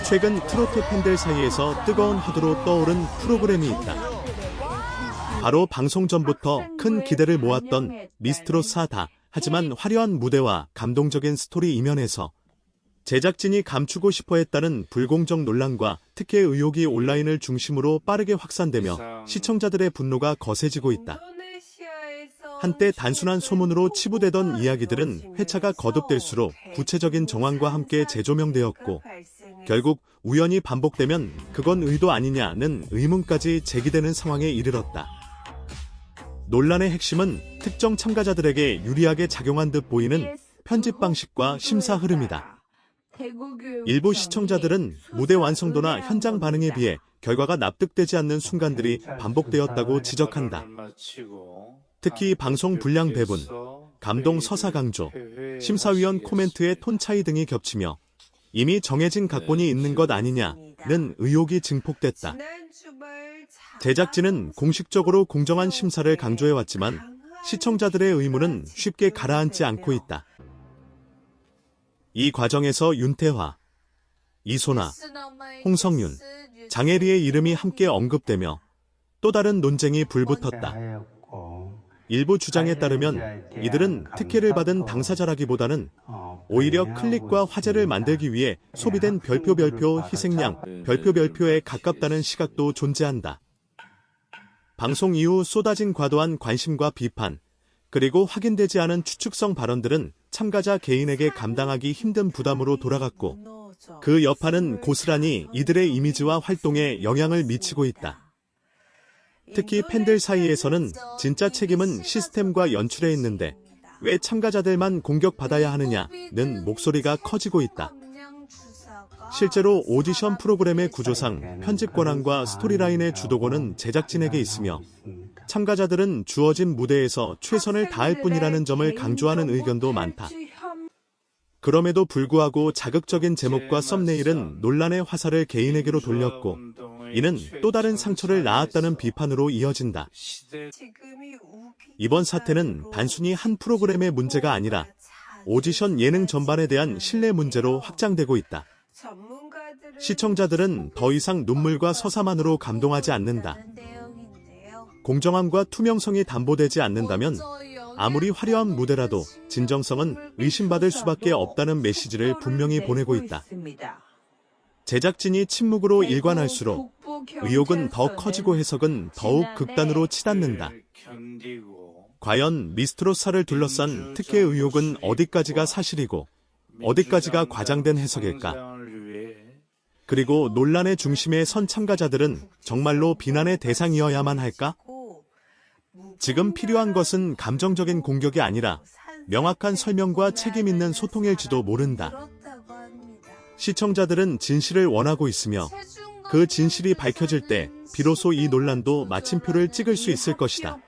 최근 트로트 팬들 사이에서 뜨거운 화두로 떠오른 프로그램이 있다. 바로 방송 전부터 큰 기대를 모았던 미스트롯 4다. 하지만 화려한 무대와 감동적인 스토리 이면에서 제작진이 감추고 싶어 했다는 불공정 논란과 특혜 의혹이 온라인을 중심으로 빠르게 확산되며 시청자들의 분노가 거세지고 있다. 한때 단순한 소문으로 치부되던 이야기들은 회차가 거듭될수록 구체적인 정황과 함께 재조명되었고, 결국 우연히 반복되면 그건 의도 아니냐는 의문까지 제기되는 상황에 이르렀다. 논란의 핵심은 특정 참가자들에게 유리하게 작용한 듯 보이는 편집 방식과 심사 흐름이다. 일부 시청자들은 무대 완성도나 현장 반응에 비해 결과가 납득되지 않는 순간들이 반복되었다고 지적한다. 특히 방송 분량 배분, 감동 서사 강조, 심사위원 코멘트의 톤 차이 등이 겹치며 이미 정해진 각본이 있는 것 아니냐는 의혹이 증폭됐다. 제작진은 공식적으로 공정한 심사를 강조해왔지만 시청자들의 의문은 쉽게 가라앉지 않고 있다. 이 과정에서 윤태화, 이소나, 홍성윤, 장혜리의 이름이 함께 언급되며 또 다른 논쟁이 불붙었다. 일부 주장에 따르면 이들은 특혜를 받은 당사자라기보다는 오히려 클릭과 화제를 만들기 위해 소비된 별표 희생양, 별표에 가깝다는 시각도 존재한다. 방송 이후 쏟아진 과도한 관심과 비판, 그리고 확인되지 않은 추측성 발언들은 참가자 개인에게 감당하기 힘든 부담으로 돌아갔고, 그 여파는 고스란히 이들의 이미지와 활동에 영향을 미치고 있다. 특히 팬들 사이에서는 진짜 책임은 시스템과 연출에 있는데 왜 참가자들만 공격받아야 하느냐는 목소리가 커지고 있다. 실제로 오디션 프로그램의 구조상 편집 권한과 스토리라인의 주도권은 제작진에게 있으며 참가자들은 주어진 무대에서 최선을 다할 뿐이라는 점을 강조하는 의견도 많다. 그럼에도 불구하고 자극적인 제목과 썸네일은 논란의 화살을 개인에게로 돌렸고, 이는 또 다른 상처를 낳았다는 비판으로 이어진다. 이번 사태는 단순히 한 프로그램의 문제가 아니라 오디션 예능 전반에 대한 신뢰 문제로 확장되고 있다. 시청자들은 더 이상 눈물과 서사만으로 감동하지 않는다. 공정함과 투명성이 담보되지 않는다면 아무리 화려한 무대라도 진정성은 의심받을 수밖에 없다는 메시지를 분명히 보내고 있다. 제작진이 침묵으로 일관할수록 의혹은 더 커지고 해석은 더욱 극단으로 치닫는다. 과연 미스트롯4를 둘러싼 특혜 의혹은 어디까지가 사실이고 어디까지가 과장된 해석일까? 그리고 논란의 중심에 선 참가자들은 정말로 비난의 대상이어야만 할까? 지금 필요한 것은 감정적인 공격이 아니라 명확한 설명과 책임 있는 소통일지도 모른다. 시청자들은 진실을 원하고 있으며 그 진실이 밝혀질 때 비로소 이 논란도 마침표를 찍을 수 있을 것이다.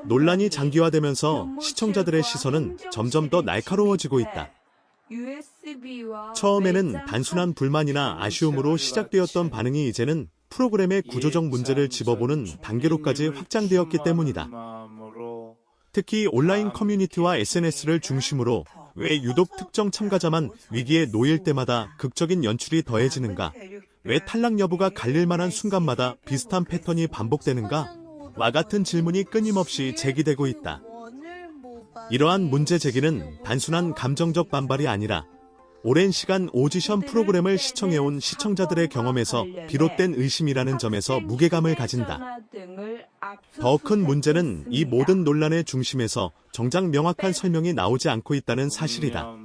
논란이 장기화되면서 시청자들의 시선은 점점 더 날카로워지고 있다. 처음에는 단순한 불만이나 아쉬움으로 시작되었던 반응이 이제는 프로그램의 구조적 문제를 짚어보는 단계로까지 확장되었기 때문이다. 특히 온라인 커뮤니티와 SNS를 중심으로 왜 유독 특정 참가자만 위기에 놓일 때마다 극적인 연출이 더해지는가? 왜 탈락 여부가 갈릴 만한 순간마다 비슷한 패턴이 반복되는가? 와 같은 질문이 끊임없이 제기되고 있다. 이러한 문제 제기는 단순한 감정적 반발이 아니라 오랜 시간 오디션 프로그램을 시청해온 시청자들의 경험에서 비롯된 의심이라는 점에서 무게감을 가진다. 더 큰 문제는 이 모든 논란의 중심에서 정작 명확한 설명이 나오지 않고 있다는 사실이다.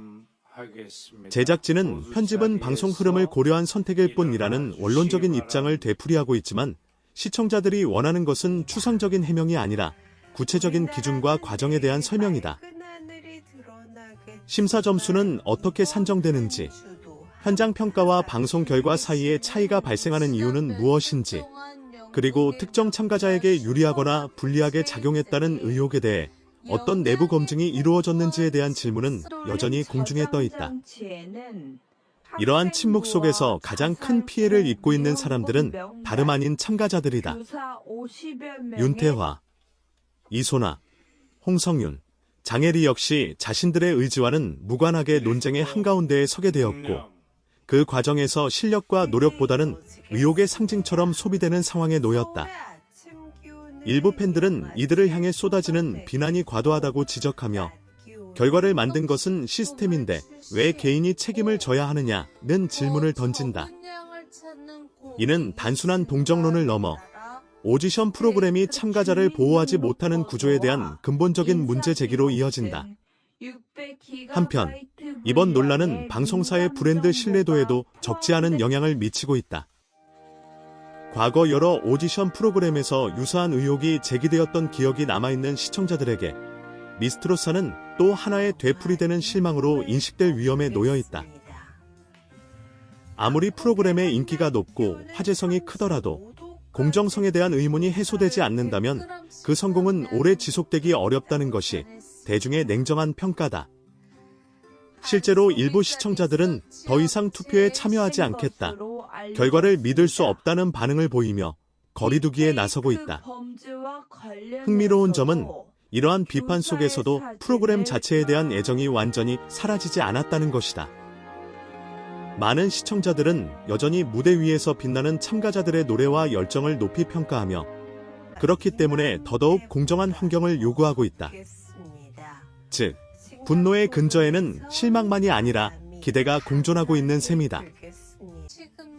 제작진은 편집은 방송 흐름을 고려한 선택일 뿐이라는 원론적인 입장을 되풀이하고 있지만 시청자들이 원하는 것은 추상적인 해명이 아니라 구체적인 기준과 과정에 대한 설명이다. 심사 점수는 어떻게 산정되는지, 현장 평가와 방송 결과 사이에 차이가 발생하는 이유는 무엇인지, 그리고 특정 참가자에게 유리하거나 불리하게 작용했다는 의혹에 대해 어떤 내부 검증이 이루어졌는지에 대한 질문은 여전히 공중에 떠 있다. 이러한 침묵 속에서 가장 큰 피해를 입고 있는 사람들은 다름 아닌 참가자들이다. 윤태화, 이소나, 홍성윤, 장혜리 역시 자신들의 의지와는 무관하게 논쟁의 한가운데에 서게 되었고, 그 과정에서 실력과 노력보다는 의욕의 상징처럼 소비되는 상황에 놓였다. 일부 팬들은 이들을 향해 쏟아지는 비난이 과도하다고 지적하며 결과를 만든 것은 시스템인데 왜 개인이 책임을 져야 하느냐는 질문을 던진다. 이는 단순한 동정론을 넘어 오디션 프로그램이 참가자를 보호하지 못하는 구조에 대한 근본적인 문제 제기로 이어진다. 한편 이번 논란은 방송사의 브랜드 신뢰도에도 적지 않은 영향을 미치고 있다. 과거 여러 오디션 프로그램에서 유사한 의혹이 제기되었던 기억이 남아있는 시청자들에게 미스트로사는 또 하나의 되풀이되는 실망으로 인식될 위험에 놓여있다. 아무리 프로그램의 인기가 높고 화제성이 크더라도 공정성에 대한 의문이 해소되지 않는다면 그 성공은 오래 지속되기 어렵다는 것이 대중의 냉정한 평가다. 실제로 일부 시청자들은 더 이상 투표에 참여하지 않겠다, 결과를 믿을 수 없다는 반응을 보이며 거리두기에 나서고 있다. 흥미로운 점은 이러한 비판 속에서도 프로그램 자체에 대한 애정이 완전히 사라지지 않았다는 것이다. 많은 시청자들은 여전히 무대 위에서 빛나는 참가자들의 노래와 열정을 높이 평가하며 그렇기 때문에 더더욱 공정한 환경을 요구하고 있다. 즉, 분노의 근저에는 실망만이 아니라 기대가 공존하고 있는 셈이다.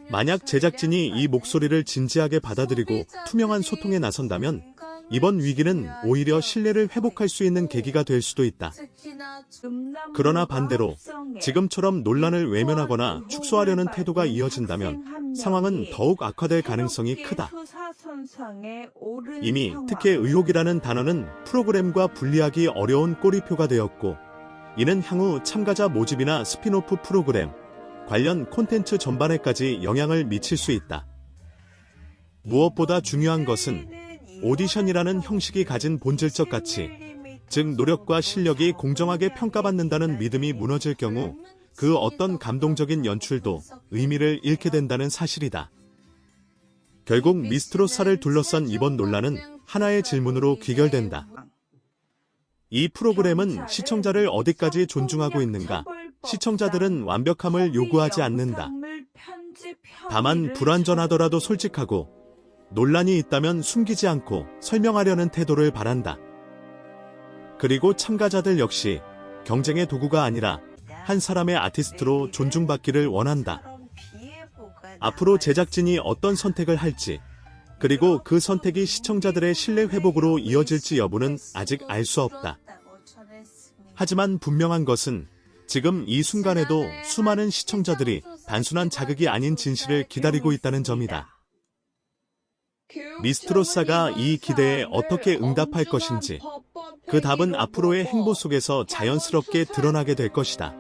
만약 제작진이 이 목소리를 진지하게 받아들이고 투명한 소통에 나선다면 이번 위기는 오히려 신뢰를 회복할 수 있는 계기가 될 수도 있다. 그러나 반대로 지금처럼 논란을 외면하거나 축소하려는 태도가 이어진다면 상황은 더욱 악화될 가능성이 크다. 이미 특혜 의혹이라는 단어는 프로그램과 분리하기 어려운 꼬리표가 되었고, 이는 향후 참가자 모집이나 스핀오프 프로그램, 관련 콘텐츠 전반에까지 영향을 미칠 수 있다. 무엇보다 중요한 것은 오디션이라는 형식이 가진 본질적 가치, 즉 노력과 실력이 공정하게 평가받는다는 믿음이 무너질 경우 그 어떤 감동적인 연출도 의미를 잃게 된다는 사실이다. 결국 미스트로사를 둘러싼 이번 논란은 하나의 질문으로 귀결된다. 이 프로그램은 시청자를 어디까지 존중하고 있는가? 시청자들은 완벽함을 요구하지 않는다. 다만 불완전하더라도 솔직하고 논란이 있다면 숨기지 않고 설명하려는 태도를 바란다. 그리고 참가자들 역시 경쟁의 도구가 아니라 한 사람의 아티스트로 존중받기를 원한다. 앞으로 제작진이 어떤 선택을 할지, 그리고 그 선택이 시청자들의 신뢰 회복으로 이어질지 여부는 아직 알 수 없다. 하지만 분명한 것은 지금 이 순간에도 수많은 시청자들이 단순한 자극이 아닌 진실을 기다리고 있다는 점이다. 미스트로사가 이 기대에 어떻게 응답할 것인지, 그 답은 앞으로의 행보 속에서 자연스럽게 드러나게 될 것이다.